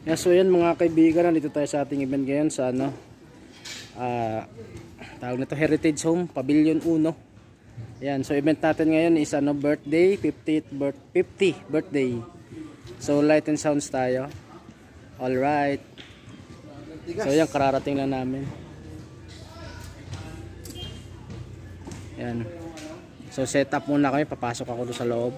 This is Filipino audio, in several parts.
Yeah, so yan mga kaibigan, nandito tayo sa ating event ngayon sa ano, tawag nito Heritage Home, Pavilion 1. Yan, so event natin ngayon is ano, birthday, 50 birthday. So light and sounds tayo. All right. So yan, kararating lang namin. Yan. So set up muna kami, papasok ako doon sa loob.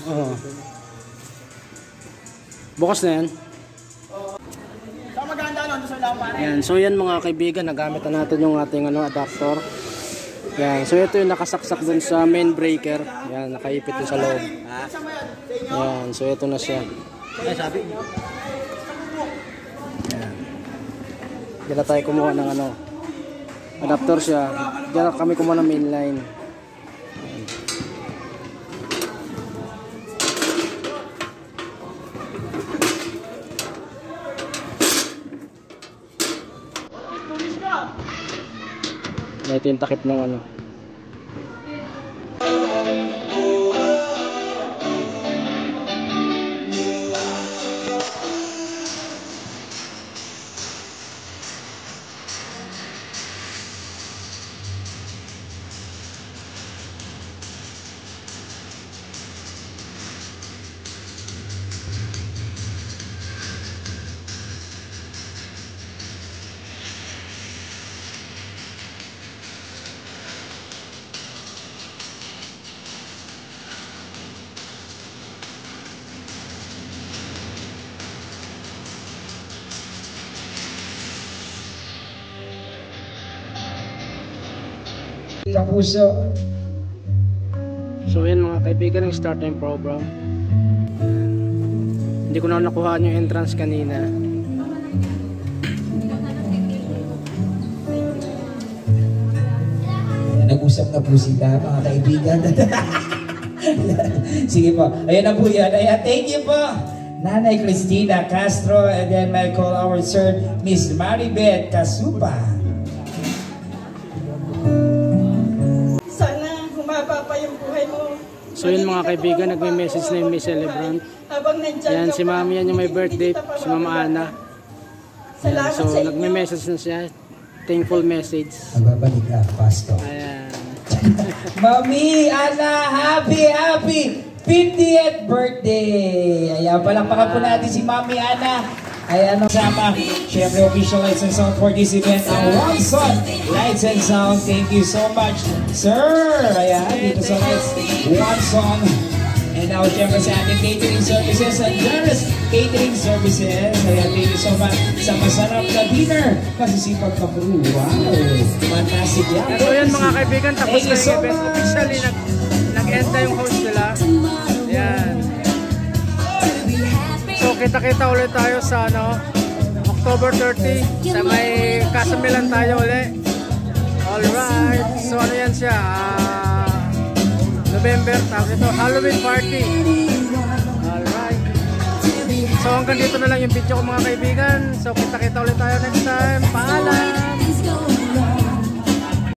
Oh. Bukas na yan. Yan, so yan mga kaibigan, nagamit na natin yung ating ano, adapter. Yan, so ito yung nakasaksak dun sa main breaker. Yan, nakaipit dun sa loob. Yan, so ito na siya. Yan. Diyan na tayo kumuha ng ano, adapter siya. Diyan na kami kumuha ng main line. Ito yung takip ng ano. So yun mga kaibigan, yung start ng program. Hindi ko na nakuhaan yung entrance kanina. Nag-usap na po sila mga kaibigan. Sige po, ayan na po yan. Ayan, thank you po Nanay Cristina Castro, and then may call our sir Miss Maribeth Casupa. So yun mga kaibigan, nagme-message na yung may celebrant. Yan, si Mami yan yung may birthday, si Mama Ana. Yan, so nagme-message na siya. Thankful message. Magbabalik ka, Pastor. Ayan. Mami Ana, happy 50th birthday! Ayan, palakpakan po natin si Mami Ana. Ayan, sama, syempre official lights and sound for this event, ang One Son Lights and Sound. Thank you so much, sir! Ayan, dito sa lights, One Son. And now, syempre sa ating catering services at Jerez Catering Services. Ayan, thank you so much sa masarap na dinner. Masisipag ka po. Wow! Fantastic yan. So yan mga kaibigan, tapos na yung event. Officially, nag-end na yung host nila. Ayan. So kita-kita ulit tayo sa ano, October 30 sa may Casamilan tayo ulit. Alright. So ano yan siya? November, tawag ito, Halloween party. Alright. So hanggang dito na lang yung video ko mga kaibigan. So kita-kita ulit tayo next time. Paalam!